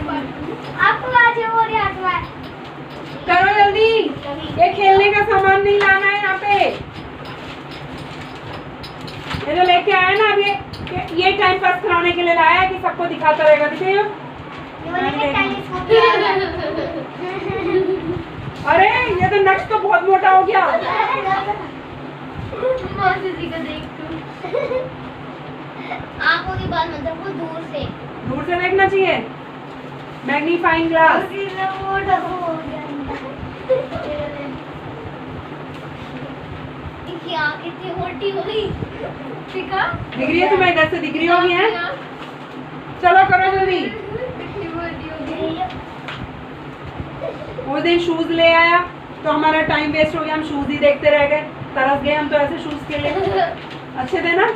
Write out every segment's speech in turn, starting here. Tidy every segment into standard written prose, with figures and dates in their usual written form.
आपको आज वो नहीं आता है। करो जल्दी, ये खेलने का सामान नहीं लाना है यहाँ पे। ये जो लेके आया ना अब ये टाइम पास कराने के लिए लाया है कि सबको दिखाता रहेगा। दिखे अरे ये तो नक्श तो बहुत मोटा हो गया। आंखों की बात मतलब वो दूर से देखना चाहिए। Magnifying glass. कितनी मोटी हो गई दिख रही है तुम्हें? इधर से दिख रही होगी है। चलो करो जल्दी। वो दिन शूज ले आया तो हमारा टाइम वेस्ट हो गया, हम शूज ही देखते रह गए, तरस गए हम तो ऐसे शूज के लिए। अच्छे थे ना?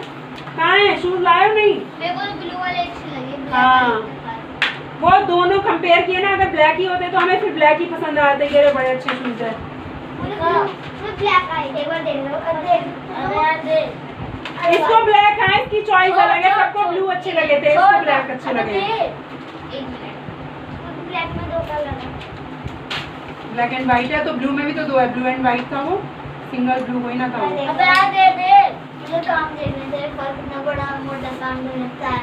कहाँ है शूज? लाए नहीं? मेरे को ब्लू वाले अच्छे लगे। हाँ वो दोनों कंपेयर किए ना, अगर ब्लैक ही होते तो हमें फिर ब्लैक ही पसंद आते। ये बड़े अच्छे शूज है। ब्लैक आई एक बार देख लो। इसको ब्लैक है, इसकी चॉइस अलग है। सबको ब्लू अच्छे लगे थे, इसको ब्लैक अच्छे लगे। ब्लैक में दो कलर है। ब्लैक एंड व्हाइट है तो ब्लू में भी तो दो है। ब्लू एंड व्हाइट था वो, सिंगल ब्लू वही ना था वो। अबे यार दे मुझे काम देखने दे। फर्क इतना बड़ा मोटा काम नहीं लगता है।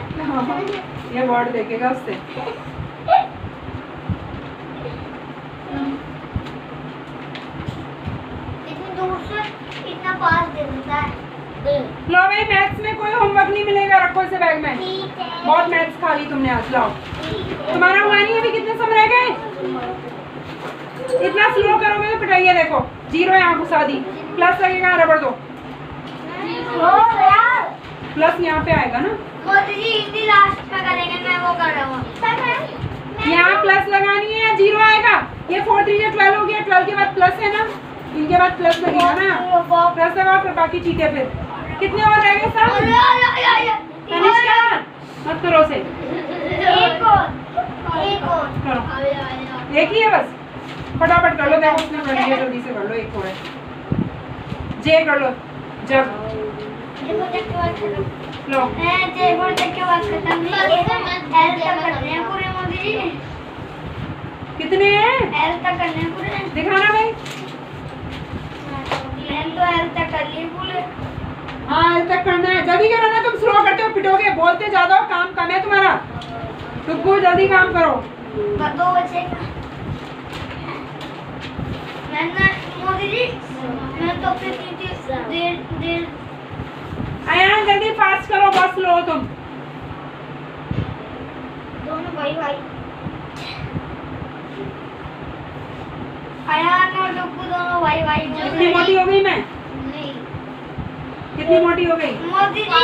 ये वर्ड देखेगा उससे। इतनी दूर से इतना पास दे देता है। लो भाई मैथ्स में कोई होमवर्क नहीं मिलेगा, रखो इसे बैग में। बहुत मैथ्स खा ली तुमने आज। लाओ तुम्हारा हुआ नहीं अभी, कितने सम रह गए? इतना स्लो करोगे तो पिटाइए। देखो जीरो यहाँ घुसा दी, प्लस लगेगा, रबड़ दो। प्लस यहाँ पे आएगा ना। मोदी जी हिंदी लास्ट में करेंगे, मैं वो कर रहा हूँ। यहाँ प्लस लगानी है या जीरो आएगा? ये 4 3 या 12 हो गया। 12 के बाद प्लस है ना, इनके बाद प्लस लगेगा ना। प्लस लगाओ फिर बाकी ठीक है। फिर कितने और रह गए सब? तनिष्का मत करो से। एक और करो, एक ही है बस। फटाफट कर लो। देखो उसने कर लिया, जल्दी से कर लो। एक और है, जे कर लो। जब लो कितने हैं? एल तक करने हैं पूरे। दिखाना भाई। तो एल तक कर लिए पूरे। हाँ एल तक करना है। जल्दी करो ना, तुम स्लो करते हो, पिटोगे। बोलते ज्यादा हो, काम कम है तुम्हारा। तुमको जल्दी काम करो। दो बचे। मोदी जी मैं तो देर अयान जल्दी फास्ट करो, बहुत स्लो हो तुम। दोनों भाई भाई अयान और डुक्कू दोनों भाई भाई। कितनी मोटी हो गई मैं? नहीं कितनी मोटी हो गई? मोदी जी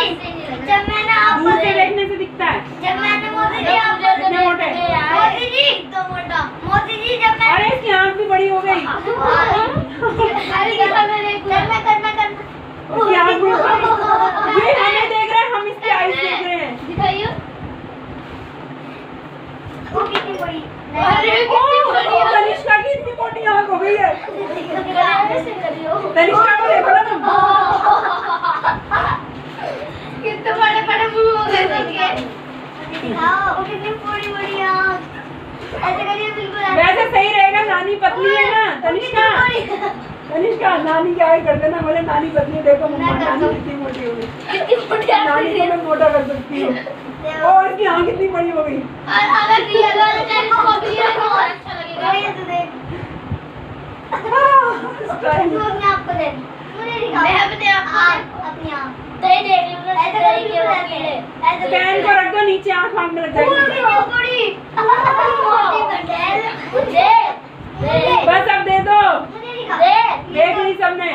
जब मैंने आप दूर से देखने से दिखता है। जब मैंने मोदी जी आप कितने मोटे? मोदी जी तो मोटा। मोदी जी जब मैं अरे इसकी आँख भी बड़ी हो गई। अरे करना उसकी आँख भी बड़ी। ये हमें देख रहे हैं, हम इसकी आईज देख रहे हैं। दिखाइए वो कितनी बड़ी। तनिष्का की इतनी मोटी आँख हो गई है। तनिष्का को देखो ना तुम। कितने बड़े बड़े मुंह हो गए उसके। वो कितनी बड़ी बड़ी आँख। ऐसे करिए बिल्कुल। वैसे सही रहेगा, नानी पतली है ना तनिष्का। तनिष्का नानी क्या कर देना, बोले नानी पतली है, देखो मम्मा नानी कितनी मोटी हो गई। कितनी मोटी नानी को मैं मोटा कर सकती हूँ। और इसकी आँख कितनी बड़ी हो गई। अगर रियल वाले चैनल को भी है तो और अच्छा लगेगा। ये तो देख तू अपने आप को देख। मुझे दिखा। मैं अपने अपनी आँख दे देख लो। ऐसे करके ऐसे पेन को रख दो नीचे, आँख आँख में लग जाएगी। बहुत बड़ी मोटी कर दे। बस अब दे दो। मुझे दिखा। देख ली सबने।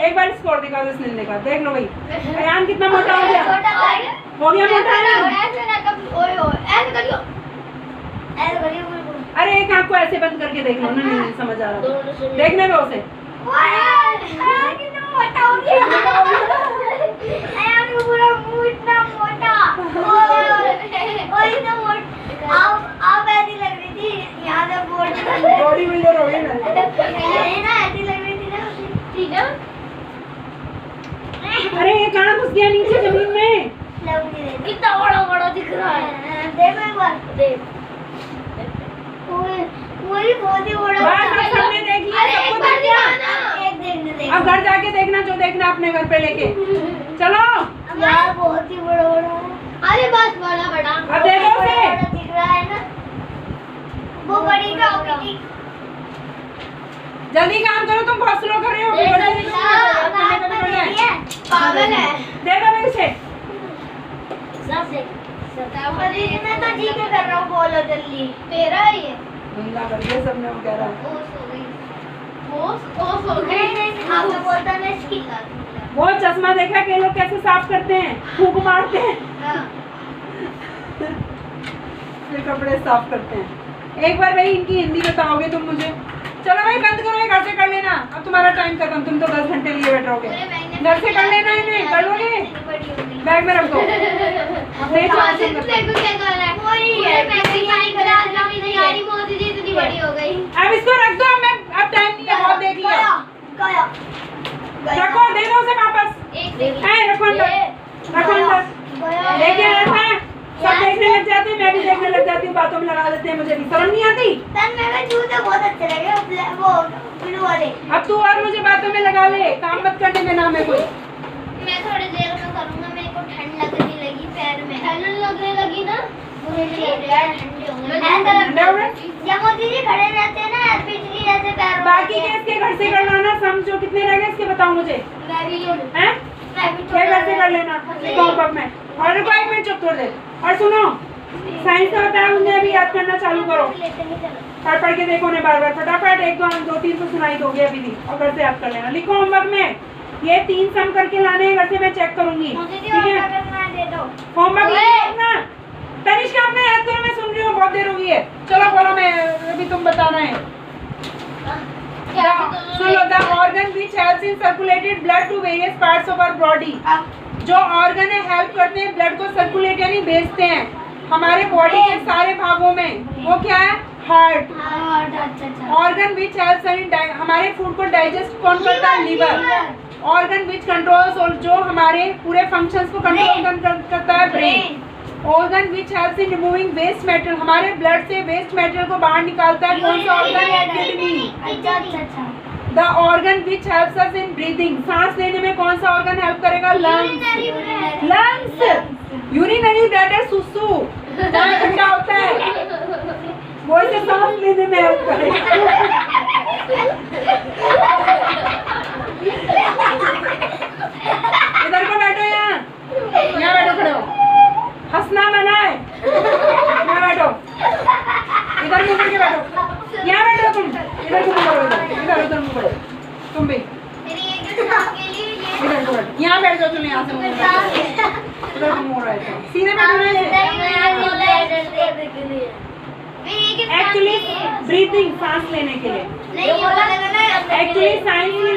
एक बार स्कोर दिखा दो स्निल का। देख लो भाई अयान कितना मोटा हो गया। हो गया मोटा है। ऐसे ना कब ओए ओए ऐसे करियो। ऐसे करियो बिल्कुल। अरे एक आँख को ऐसे बंद करके देख लो ना, नहीं समझ आ रहा। देखने दो उसे। कितना मोटा हो गया। अयान पूरा मुंह इतना मोटा। और इतना मोटा। आप ऐसी लग रही थी यहाँ से बॉडी बिल्डर हो गई ना। ना ऐसी लग रही थी ना। ठीक है। अरे ये कहाँ घुस गया नीचे जमीन में? कितना बड़ा बड़ा दिख रहा है। देखो एक बार देख। जाके देखना जो देखना अपने घर पे लेके चलो। यार बहुत ही बड़ा बड़ा है। अरे बस बड़ा बड़ा अब देखो उसे। बड़ा दिख रहा है ना, वो बड़ी का होगी। जल्दी काम करो, तुम बहुत स्लो कर रहे हो। पागल है। दे दो मेरे से। अरे मैं तो ठीक है कर रहा हूँ, बोलो जल्दी। तेरा है ये। गंदा कर दिया सबने, वो कह रहा है। आपने बोलता मैं इसकी वो चश्मा देखा कि लोग कैसे साफ करते हैं, फूंक मारते हैं, फिर कपड़े साफ करते हैं। एक बार भाई इनकी हिंदी बताओगे तुम मुझे। चलो भाई बंद करो, ये घर से कर लेना। अब तुम्हारा टाइम खत्म, तुम तो 10 घंटे लिए बैठोगे। घर से कर लेना, इन्हें कर लोगे। बैग में रख दो। अपने चार्ज से कर दो। अब इसको रख दो, मैं अब टाइम नहीं है, बहुत देख लिया। रखो, दे दो उसे वापस। रखो अंदर, रखो अंदर। देखिए ऐसा सब देखने लग जाते हैं, मैं भी देखने लग जाती हूँ, बातों में लगा देते हैं, मुझे भी शर्म नहीं आती। जूते बहुत अच्छे लगे, वो ब्लू वाले। अब तू और मुझे बातों में लगा ले, काम मत करने में नाम है कोई। मैं थोड़ी देर में करूँगा, मेरे को ठंड लगने लगी पैर में। ठंड लगने लगी ना, जब दीदी खड़े रहते हैं ना बिजली जैसे पैर। बाकी के इसके घर से कर लेना, समझो कितने रह गए इसके बताओ मुझे। हैं? ये घर से कर लेना होमवर्क में। और रुको 1 मिनट, चुप थोड़ी देर। और सुनो, साइंस का बताया उन्हें अभी याद करना चालू करो। पढ़ के देखो ने बार बार, फटाफट 1 2 3 तो सुनाई दोगे अभी भी, और घर से याद कर लेना। लिखो होमवर्क में, ये 3 सम करके लाने हैं, घर से मैं चेक करूंगी, ठीक है। होमवर्क लिखना। तनिष्का आपने याद करो, मैं सुन रही हूँ, बहुत देर हो गई है। चलो बोलो, मैं अभी तुम बताना है। सुनो, the organ which helps in circulated blood to various parts of our body. जो ऑर्गन है हेल्प करते हैं ब्लड को सर्कुलेट यानी भेजते हैं हमारे बॉडी के सारे भागों में, वो क्या है? हार्ट। ऑर्गन विच हेल्प्स इन हमारे फूड को डाइजेस्ट कौन करता है? लीवर। ऑर्गन विच कंट्रोल्स, और जो हमारे पूरे फंक्शंस को कंट्रोल करता है? Brain. Organ which helps in removing waste metal, हमारे ब्लड से वेस्ट मेटल को बाहर निकालता है कौन सा organ? Kidney. The organ which helps us in breathing, सांस लेने में कौन सा ऑर्गन हेल्प करेगा? लंग्स। लंग्स। यूरिनरी ब्लैडर, सुसु जहाँ इकट्ठा होता है, वो इसे सांस लेने में हेल्प करेगा। इधर को बैठो, यहाँ बैठो, खड़े हो, हंसना मना है। यहाँ बैठो, इधर मुंह करके बैठो, यहाँ बैठो तुम, इधर को करो, इधर उधर मुंह करो, तुम भी इधर को बैठो, यहाँ बैठ जाओ तुम, यहाँ से मुंह उधर को मुंह रहे थे, सीधे एक्चुअली ब्रीथिंग, सांस लेने के लिए। एक्चुअली साइंस की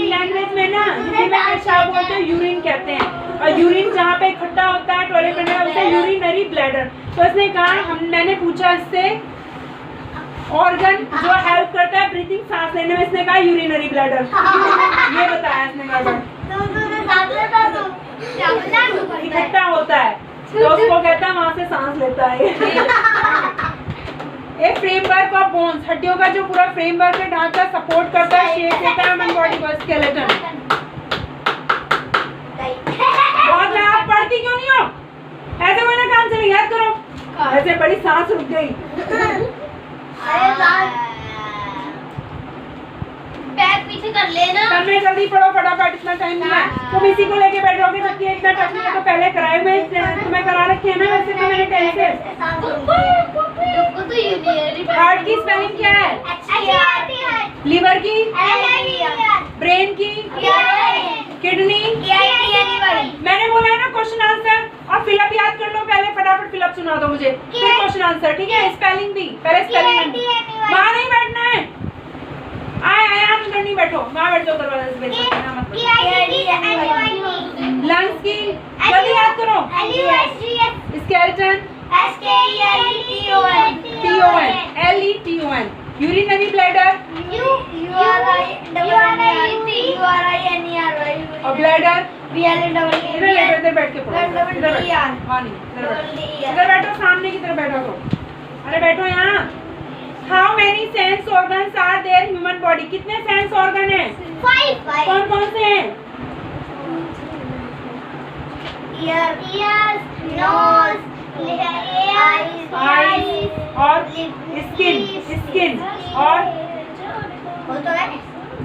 लैंग्वेज में ना हिंदी में पेशाब बोलते हैं, यूरिन कहते हैं, और यूरिन जहाँ पे इकट्ठा होता है टॉयलेट करने में, उसे यूरिनरी ब्लैडर। तो इसने कहा, मैंने पूछा इससे ऑर्गन जो हेल्प करता है ब्रीथिंग, सांस लेने में, इसने कहा यूरिनरी ब्लैडर। ये बताया इसने, गड़बड़। इकट्ठा होता है तो उसको कहता है, वहाँ से सांस लेता है। एक फ्रेमवर्क ऑफ बोन्स, हड्डियों का जो पूरा फ्रेमवर्क है, ढांचा सपोर्ट करता है, शेप देता है हमारी बॉडी को, स्केलेटन। बहुत मैं आप पढ़ती क्यों नहीं हो? ऐसे कोई ना काम चले, याद करो। ऐसे बड़ी सांस रुक गई। बैग पीछे कर लेना। कल में जल्दी पढ़ो, फटाफट, इतना टाइम नहीं है। तुम इसी को लेके बैठोगे, जबकि इतना टफ नहीं है, तो पहले कराए हुए तुम्हें करा रखे हैं ना, वैसे तो मैंने टेंशन। हार्ट की स्पेलिंग क्या है? लीवर की? ब्रेन की? किडनी? मैंने बोला है ना क्वेश्चन आंसर, और फिलअप याद कर लो पहले, फटाफट फिलअप सुना दो मुझे, फिर क्वेश्चन आंसर, ठीक है? स्पेलिंग भी पहले, स्पेलिंग वहाँ नहीं बैठना है, आए अंदर नहीं बैठो, वहाँ बैठ जाओ, दरवाजे से बैठो। लंग्स की जल्दी याद करो। स्केलेटन? LETON। Urinary bladder? और ब्लैडर? इधर बैठ के पढ़ो, इधर बैठो, सामने की तरफ बैठो तो। अरे बैठो यहाँ। How many sense organs are there in human body? कितने सेंस ऑर्गन हैं? 5 कौन कौन से हैं? ears, nose, eyes और स्किन और वो तो है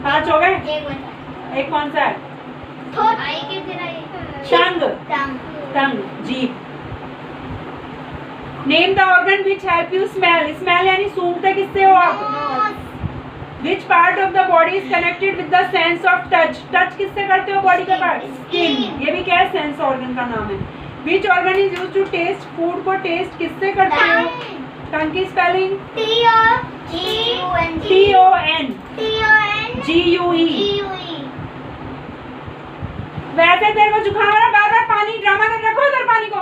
5 हो गए। एक मिनट एक कौन सा है? आई के दिन टंग जीभ। Name the organ which help you smell. Smell यानी सूंघते किससे हो आप? Which part of the body is connected with the sense of touch. Touch किससे करते हो बॉडी का पार्ट? स्किन। ये भी क्या है? सेंस ऑर्गन का नाम है। Which organ is used to taste. Food को टेस्ट किससे करते हो? टंग की स्पेलिंग TONGUE। वैसे तेरे को जुकाम आ रहा, बार बार पानी ड्रामा कर रखो इधर पानी को।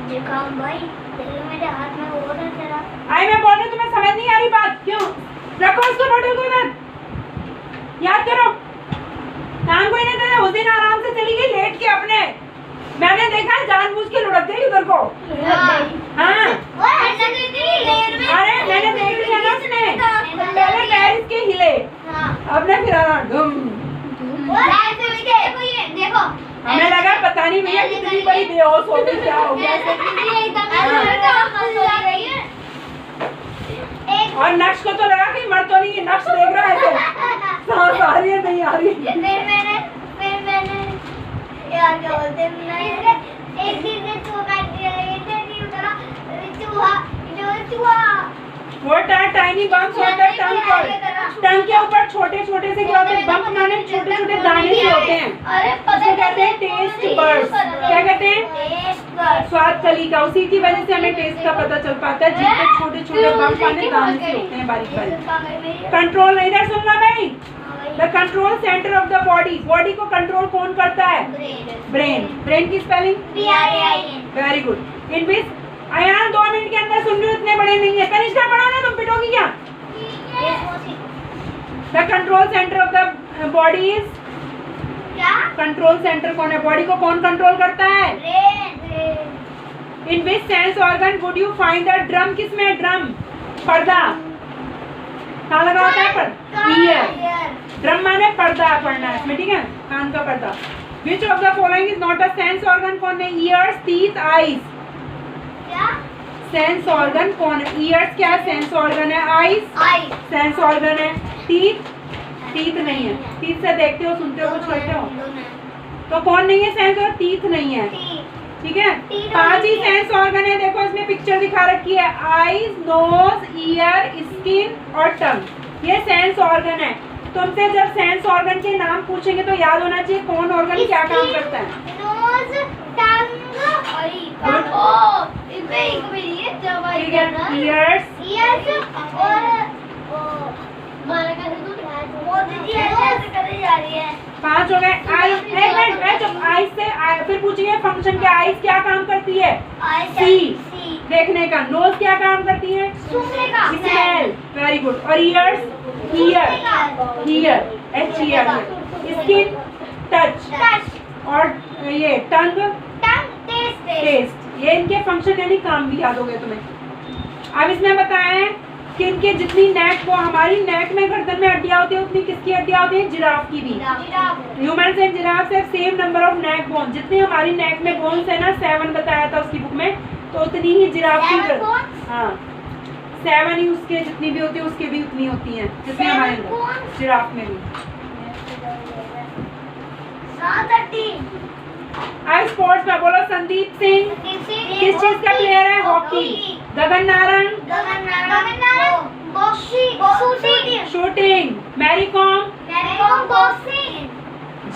जुकाम भाई मेरे हाथ में हो रहा है तेरा। आई मैं बोल रही हूँ, तुम्हें समझ नहीं आ रही बात? क्यों? रखो उसको बोतल को इधर। याद करो काम कोई नहीं देता। उस दिन आराम से चली गई लेट के अपने। मैंने देखा जानबूझ के लुढ़क गई उधर को। हाँ अरे मैंने देख लिया ना उसने। पहले पैर इसके हिले, अपने फिर डुम। देखो हमें लगा पता नहीं भैया कितनी बड़ी बेहोश हो गई, क्या हो गया। और नक्श को तो लगा कि मर तो नहीं है। नक्श देख रहा है तो सांस आ रही है नहीं आ रही। फिर मैंने यार क्या बोलते हैं, एक दिन ने चूहा What are tiny bumps on the tongue called? टंग के ऊपर छोटे छोटे से क्या होते हैं? बम्प माने छोटे छोटे दाने से होते हैं। अरे उसे कहते हैं टेस्ट बर्ड्स। क्या कहते हैं? स्वाद कलिका। उसी की वजह से हमें टेस्ट का पता चल पाता है। जितने छोटे छोटे बम्प माने दाने से होते हैं बारीक बारीक। कंट्रोल इधर सुनना भाई। The control centre of the body. Body को कंट्रोल कौन करता है? ब्रेन। ब्रेन की स्पेलिंग वेरी गुड। इन विच अयान 2 मिनट के अंदर सुन लो, इतने बड़े नहीं है। कनिष्का पढ़ो ना, तुम पिटोगी क्या? The control centre of the body is. Control centre कौन है? बॉडी को कौन कंट्रोल करता है? In which sense organ would you find a drum. किसमें? ड्रम पर्दा कहाँ लगा होता है? Per year. ड्रम माने पर्दा पढ़ना है इसमें, ठीक है? कान का पर्दा। Which of the following is not a sense organ. कौन है? Years, teeth, eyes. Sense organ कौन है? ईयर्स क्या सेंस ऑर्गन है? आईज सेंस ऑर्गन है। टीथ नहीं है। टीथ से देखते हो, सुनते हो, कुछ करते हो, तो कौन नहीं है सेंस ऑर्गन? टीथ नहीं है, ठीक है? 5 ही सेंस ऑर्गन है। देखो इसमें पिक्चर दिखा रखी है। आईज, नोज, ईयर, स्किन और टंग, ये सेंस ऑर्गन है। तुमसे जब सेंस ऑर्गन के नाम पूछेंगे तो याद होना चाहिए कौन ऑर्गन क्या काम करता है। नोज, टंग, ईयर्स और 5 हो गए। आईज से फिर पूछेंगे फंक्शन क्या? आईज क्या काम करती है? सी देखने का। नोज क्या काम करती है? Smell, very good. और ears, hear HER। Skin, touch. और ये टंग, टेस्ट। ये इनके फंक्शन यानी काम भी याद हो गए तुम्हें। अब इसमें बताया है कि इनके जितनी नेक, वो हमारी नेक में गर्दन में हड्डियां होती है, उतनी किसकी हड्डियां होती है? जिराफ की भी। ह्यूमन एंड जिराफ से same number of neck bone. जितनी हमारी नेक में बोन्स है ना, 7 बताया था उसकी बुक में, तो उतनी ही जिराफ की। हाँ 7 ही उसके जितनी भी होती है उसके भी उतनी होती है जितनी हमारे जिराफ में भी। अब स्पोर्ट्स में बोलो। संदीप सिंह किस चीज का प्लेयर है? Hockey. Gagan Narang shooting. Mary Kom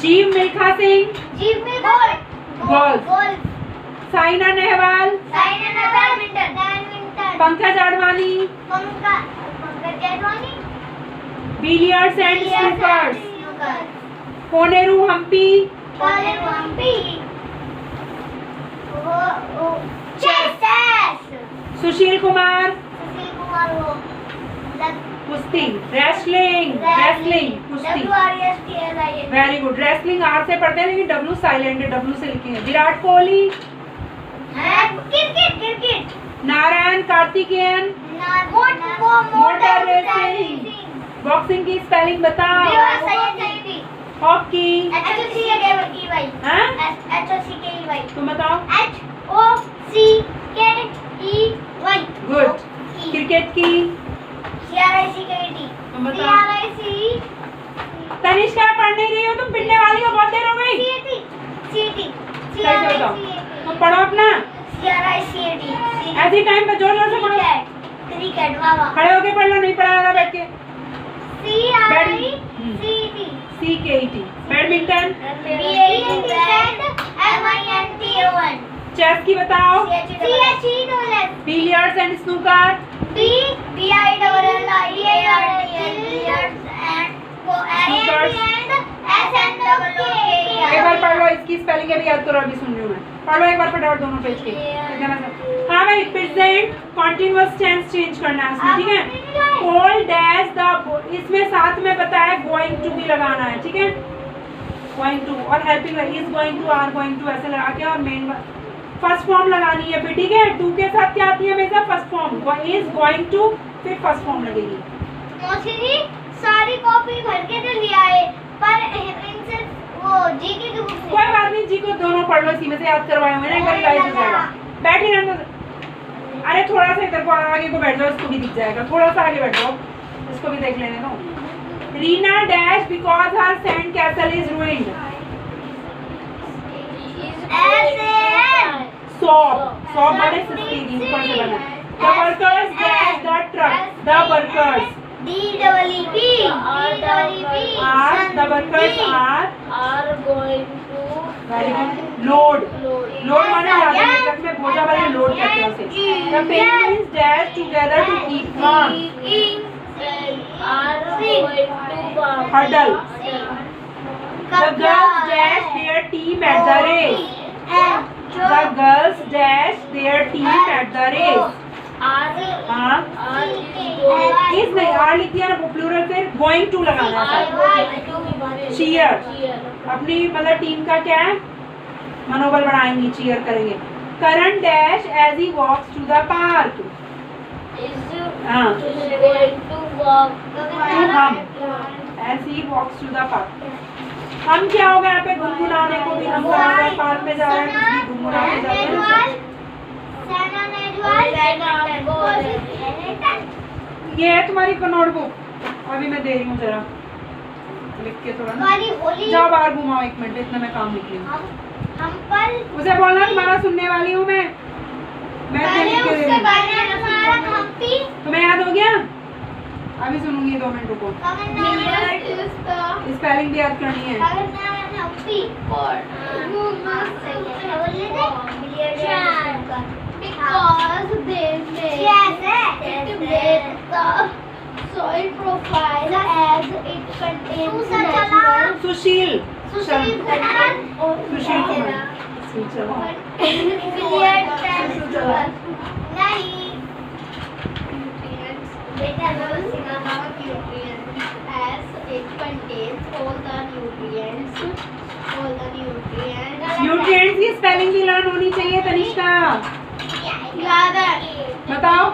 Jeev Milkha Singh golf. Saina Nehwal Pankaj Advani billiards and snookers. Koneru Humpy Sushil Kumar कुश्ती। रेसलिंग कुश्ती, वेरी गुड। रेसलिंग आर से पढ़ते हैं लेकिन डब्ल्यू साइलेंट है, डब्ल्यू से लिखेंगे। Virat Kohli. Narayan Karthikeyan motor racing. Boxing की स्पेलिंग बताओ। हॉकी। हाँ? तुम बताओ। गुड। क्रिकेट की तुम बताओ। तनिष्का पढ़ नहीं रही हो तुम, पिटने वाली हो, बहुत देर हो गई। सही से बताओ, तुम पढ़ो अपना। ऐसे टाइम पे जोर जोर से पढ़ो। क्रिकेट वावा। खड़े होके पढ़ लो, नहीं पढ़ा रहा बैठ के। CKET। बैडमिंटन। चेस की बताओ। Billiards and snooker. एक बार पढ़ लो, इसकी स्पेलिंग भी याद करो, अभी सुन रही हूँ मैं। पढ़ लो एक बार फटाफट दोनों पेज के। हाँ भाई, प्रेजेंट कॉन्टिन्यूअस टेंस चेंज करना है उसमें, ठीक है। कोल डैश द, इसमें साथ में बताया गोइंग टू भी लगाना है, ठीक है। गोइंग टू और helping is going to, are going to ऐसे लगा के, और मेन फर्स्ट फॉर्म लगानी है फिर, ठीक है। टू के साथ क्या आती है हमेशा? First form. Is going to, फिर फर्स्ट फॉर्म लगेगी। सारी कॉपी भर के तो लिया है, पर इनसे वो जी की बुक कोई बात नहीं, जी को दोनों पढ़ लो, इसी में से याद करवाए हुए ना, एक बार रिवाइज हो जाएगा। बैठी रहने दो। अरे थोड़ा सा इधर को आगे को बैठ जाओ, इसको भी दिख जाएगा। थोड़ा सा आगे बैठ जाओ, इसको भी देख लेने दो। Reena dash because her sand castle is ruined. Shop बड़े सस्ती ऊपर से बना। The workers dash the truck, the workers DWB are, the workers are going to very good load माने ज्यादा ट्रक में बोझा वाले लोड कहते हैं उसे। The penguins dash together to keep warm। Huddle। The girls dash their team at the race। The girls dash their team at the race। हाँ, इस नहीं, आर लिख दिया ना, प्लूरल, फिर गोइंग टू लगाना है। चीयर, अपनी मतलब टीम का क्या है, मनोबल बढ़ाएंगे, चीयर करेंगे। Karan dash as he walks to the park. हाँ, हम as he walks to the park. हम क्या होगा यहाँ पे? गुनगुनाने को भी हम पार्क में जा रहे हैं, कुछ भी गुनगुनाने जा रहे हैं। ये है तुम्हारी नोटबुक, अभी मैं दे रही हूँ, जरा लिख के थोड़ा ना। जाओ बाहर घुमाओ 1 मिनट, इतना मैं काम लिख रही हूँ। उसे बोलना तुम्हारा सुनने वाली हूँ मैं लिख के दे रही हूँ। तुम्हें याद हो गया? अभी सुनूंगी, 2 मिनट रुको। स्पेलिंग भी याद करनी है। Because they make the soil profile as it contains natural. Sushil nutrients की स्पेलिंग भी लर्न होनी चाहिए तनिष्का। बताओ।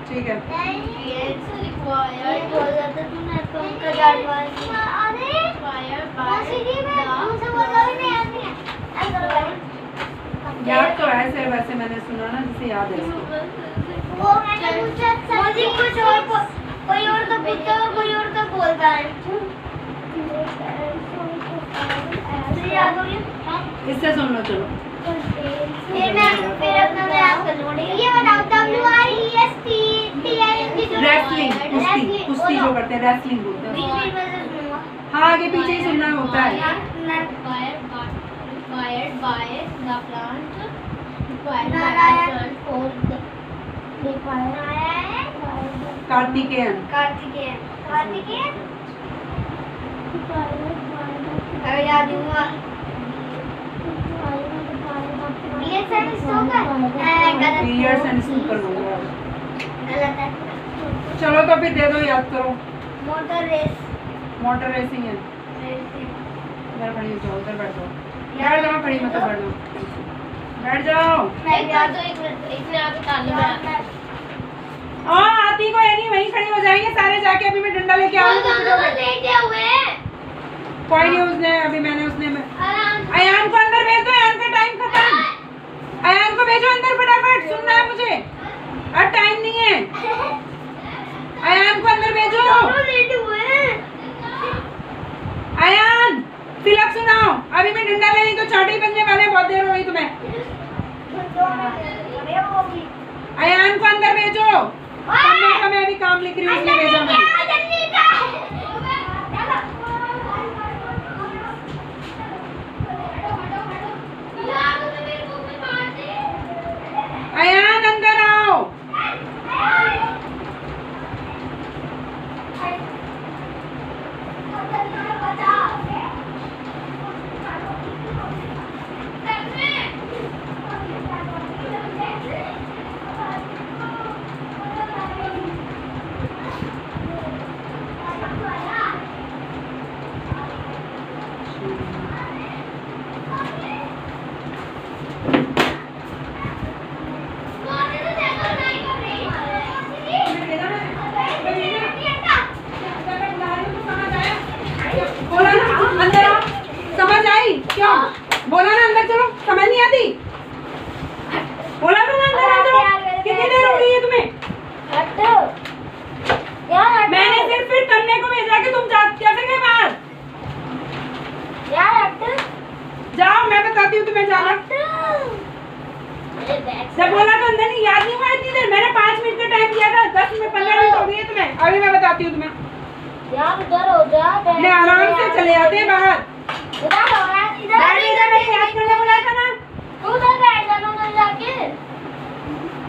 ठीक है। याद तो ऐसे वैसे मैंने सुना ना, जिसे याद है वो मैंने पूछा, कुछ और कोई और तो पूछता है, कोई और तो बोलता है। इससे सुन लो, चलो। फिर अपना मैं याद कर लूँगी। ये बताओ, रेसलिंग, कुश्ती जो करते हैं, रेसलिंग बोलते हैं। हाँ, आगे पीछे ही सुनना होता है। कार्तिकेयन। याद हुआ। पीरियड्स एंड स्नूकर हो गया। गलत है। चलो तो फिर दे दो, याद करो। मोटर रेसिंग है। इधर खड़ी हो जाओ, उधर बैठ जाओ, खड़ी मतलब बैठ जाओ। बैठ जाओ। आती को है नहीं, वहीं खड़ी हो जाएंगे सारे जाके। अभी मैं डंडा लेके आऊंगी। कोई नहीं, उसने अभी मैंने उसने अयान को अंदर भेज दो। अयान का टाइम खत्म। अयान को भेजो अंदर फटाफट, सुनना है मुझे, अब टाइम नहीं है। अयान को अंदर भेजो। अयान तिलक सुनाओ। अभी मैं डंडा ले नहीं तो चाटे बजने वाले, बहुत देर हो गई तुम्हें। अयान को अंदर भेजो। मैं अभी काम लिख रही हूँ, इसलिए भेजा मैंने। अयान अंदर आओ। समझ आई क्यों? बोला ना अंदर चलो, समझ नहीं आती? बोला तो ना अंदर आ जाओ। कितनी देर हो गई है तुम्हें? मैंने सिर्फ फिर तन्ने को भेजा कि तुम कैसे गए बाहर। जाओ, मैं बताती हूँ तुम्हें जाना। जब बोला तो अंदर नहीं, याद नहीं हुआ इतनी देर? मैंने 5 मिनट का टाइम दिया था, 10 मिनट 15 मिनट हो गई है तुम्हें। अभी मैं बताती हूँ तुम्हें। उधर हो जा, आराम से चले आते हैं बाहर। मैंने याद करने बोला था ना। उधर बैठ जाना, उधर जाके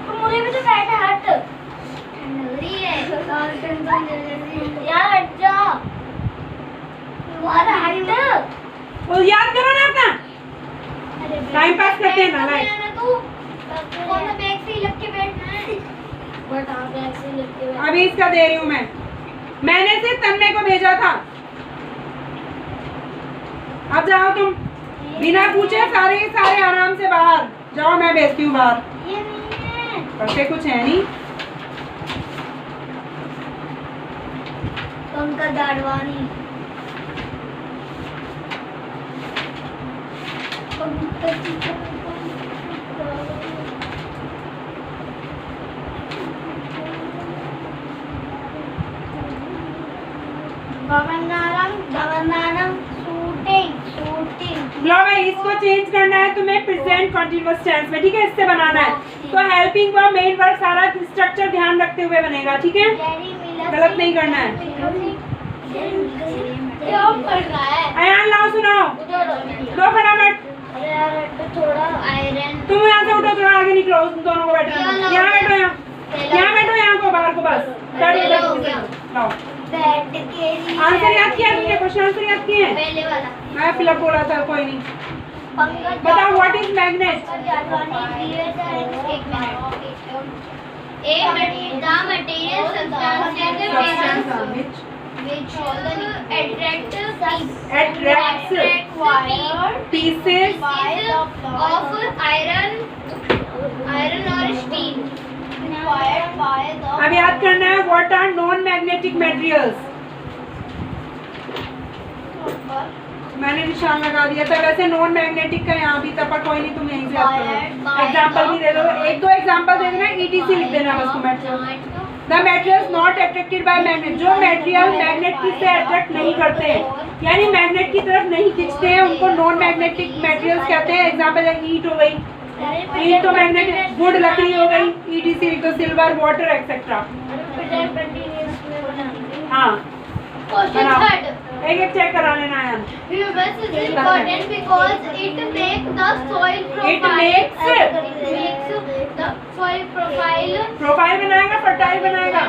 तुम मुझे भी तो बैठे। हट यार, हट जा हट। वो याद करो ना अपना, टाइम पास करते हैं ना। कौन सा बैग से लग के बैठना है? बता, बैग से लग के बैठ। अभी इसका दे रही हूँ मैंने सिर्फ तन्ने को भेजा था। अब जाओ तुम, बिना पूछे सारे आराम से बाहर जाओ। मैं भेजती हूँ बाहर। ये नहीं है, करते कुछ है नहीं। पंकज दाड़वानी। लो भाई, इसको चेंज करना है तुम्हें प्रेजेंट कंटीन्यूअस टेंस में, ठीक है? इससे बनाना है तो हेल्पिंग वर्ब, मेन वर्ब, सारा स्ट्रक्चर ध्यान रखते हुए बनेगा, ठीक है? गलत नहीं करना है। अयान लाओ, सुनाओ दो फटाफट। तुम यहाँ से उठो, थोड़ा आगे निकलो, उन दोनों को बैठो। यहाँ बैठो, यहाँ बैठो, यहाँ को बाहर को बस। लाओ, आंसर याद किया तुमने? क्वेश्चन आंसर याद किए? पहले वाला मैं फिलअप बोला था, कोई नहीं। बताओ what is magnet? The material substances which attract pieces of iron or steel. अब याद करना है what are non magnetic materials. मैंने निशान लगा दिया था। वैसे नॉन मैग्नेटिक का यहाँ भी था, पर कोई नहीं, तुम यहीं से याद करो। एग्जांपल भी दे दो, 1-2 एग्जांपल दे देना, ETC लिख देना बस। The materials not attracted by magnet, जो मटेरियल मैग्नेट से अट्रैक्ट नहीं करते हैं, यानी मैग्नेट की तरफ नहीं खींचते हैं, उनको नॉन मैग्नेटिक मटेरियल्स कहते हैं। एग्जांपल है ईंट हो गई, ईंट तो मैग्नेट, वुड लकड़ी हो गई, ETC लिख दो, सिल्वर, वाटर एक्सेट्रा। हाँ, एक चेक करा लेना है। Humus is important because it makes the soil profile. Makes the soil profile. Profile बनाएगा, फर्टाइल बनाएगा।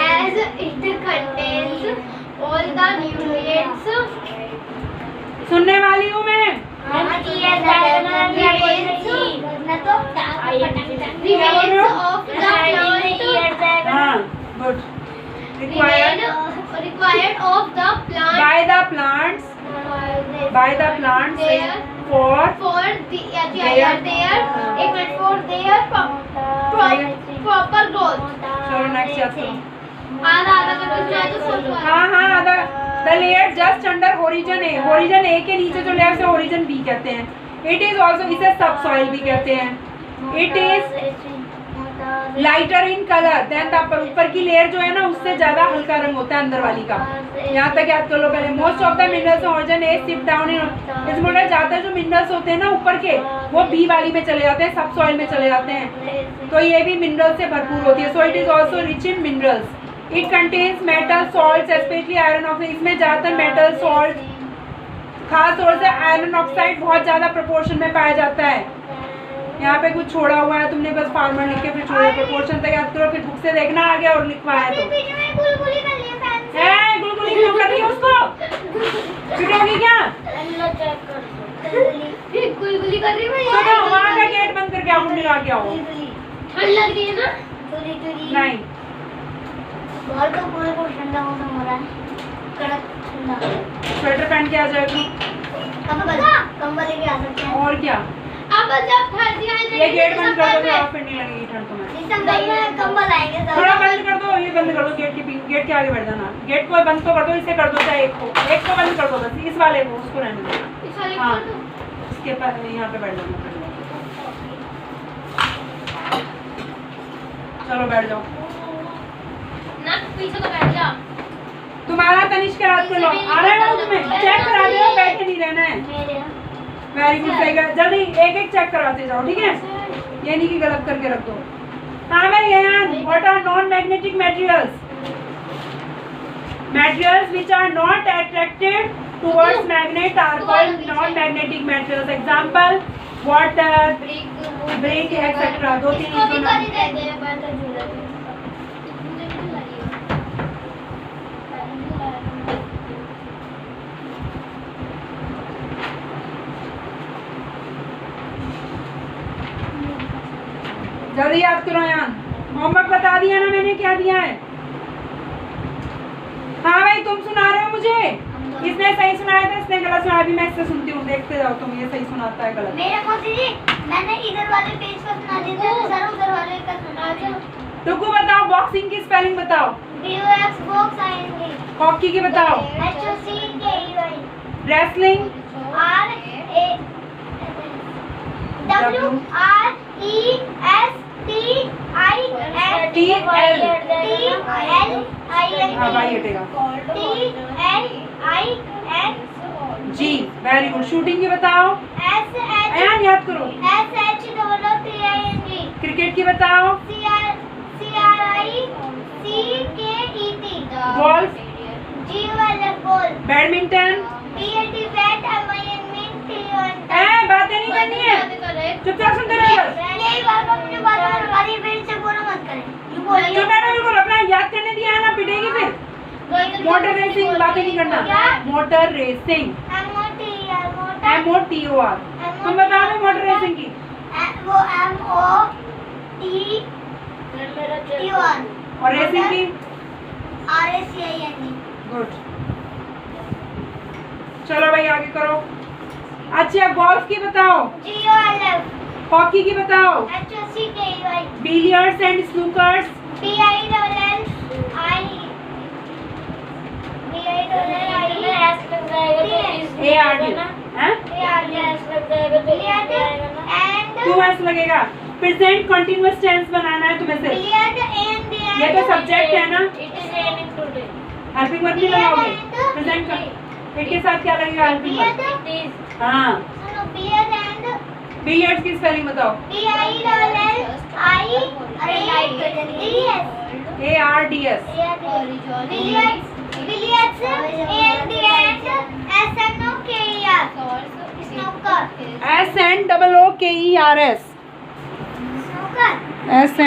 As it contains all the nutrients. सुनने वाली हूँ मैं। हाँ, good. Required of the plant by the plants for there, एक minute for their proper growth. चलो next याद करो। आधा आधा करके जाए तो सोचो। हाँ आधा। The layer just under horizon A, horizon A के नीचे जो लेयर से horizon B कहते हैं। It is also, इसे subsoil भी कहते हैं। It is lighter in color than the upper, ऊपर की लेयर जो है ना उससे ज्यादा हल्का रंग होता है अंदर वाली का। यहाँ तक याद कर लो पहले। Most of the minerals in horizon A sip down in, इसमें बोला जाता है जो मिनरल्स होते हैं ना ऊपर के वो बी वाली में चले जाते हैं, सबसॉइल में चले जाते हैं। तो ये भी मिनरल से भरपूर होती है। So it is also rich in minerals. It contains metal salts, especially iron oxide. इसमें ज़्यादातर मेटल सॉल्ट, खास तौर से आयरन ऑक्साइड बहुत ज़्यादा प्रोपोर्शन में पाया जाता है। यहाँ पे कुछ छोड़ा हुआ है तुमने, बस फार्मर लिख के फिर छोड़े प्रोपोर्शन तक याद करो, फिर बुक से देखना आगे और लिखवाया तो। गुलगुली कर लिए फैन से। गुलगुली क्यों कर रही है उसको? पिटोगी क्या? गुलगुली कर रही है। सुनो, वहाँ का गेट बंद करके आओ, मिला के आओ। ठंड लग रही है ना? नहीं बहुत तो पूरे को ठंडा मौसम हो रहा है, कड़क ठंडा। स्वेटर पहन के आ जाए तो कंबल लेके आ सकते हैं। और क्या? अब जब ठंडी आ जाएगी ये गेट बंद कर दो, फिर फिर नहीं लगेगी ठंड तुम्हें। दिसंबर में कंबल आएंगे सब। थोड़ा बंद कर दो, ये बंद कर दो, गेट के आगे बैठ जाना। गेट को बंद तो कर दो, इसे कर दो, चाहे एक को बंद कर दो, बस इस वाले को, उसको रहने दो। इस वाले को हाँ, कर दो। इसके पास यहाँ पे बैठ जाना। चलो बैठ जाओ। ना पीछे तो बैठ जा। तुम्हारा तनिष्क रात को लो आ रहा है ना तुम्हें, चेक करा दो, बैठे नहीं रहना है। वेरी गुड, सही है। जल्दी एक एक चेक कराते जाओ, ठीक है? ये नहीं कि गलत करके रख दो। हाँ मैं यहाँ what are non magnetic materials? Materials which are not attracted towards magnet are called non-magnetic materials. Example: water, brick, etc. दो तीन इसको भी इसको कर ही देते हैं बर्तन झूला पे। जल्दी याद करो यार। होमवर्क बता दिया ना मैंने, क्या दिया है? हाँ भाई तुम सुना रहे हो मुझे? इसने सही सुनाया था, इसने गलत सुनाया। अभी मैं इससे सुनती हूँ, देखते जाओ तुम, ये सही सुनाता है गलत। मेरे मौसी जी, मैंने इधर वाले पेज पर सुना दिया था, सर उधर वाले का सुना दिया। टुकू बताओ, बॉक्सिंग की स्पेलिंग बताओ। BOX बॉक्स आएंगे। हॉकी की बताओ। HOCKEY। रेसलिंग। हाँ भाई हटेगा। जी, वेरी गुड। शूटिंग की बताओ। अयान याद करो। क्रिकेट की बताओ। गोल्फ। बैडमिंटन। बातें नहीं करनी है, चुपचाप सुनते रहो बस। चुप रहना बिल्कुल, अपना याद करने दिया है ना, पिटेगी फिर। मोटर रेसिंग, बातें नहीं करना। Motor racing, MOTOR। तुम बताओ ना मोटर रेसिंग की। और रेसिंग की? गुड। चलो भाई आगे करो। अच्छा गोल्फ की बताओ। हॉकी की बताओ। Billiards and snookers. क्यों ऐसा लगेगा? प्रेजेंट कंटिन्यूअस टेंस बनाना है तुम्हें सिर्फ। ये तो सब्जेक्ट है ना, हेल्पिंग वर्ब नहीं लगाओगे। प्रेजेंट का इसके साथ क्या लगेगा? Helping verb. हाँ, बिलियर्ड्स की स्पेलिंग बताओ। ARDS। SNOOKERS।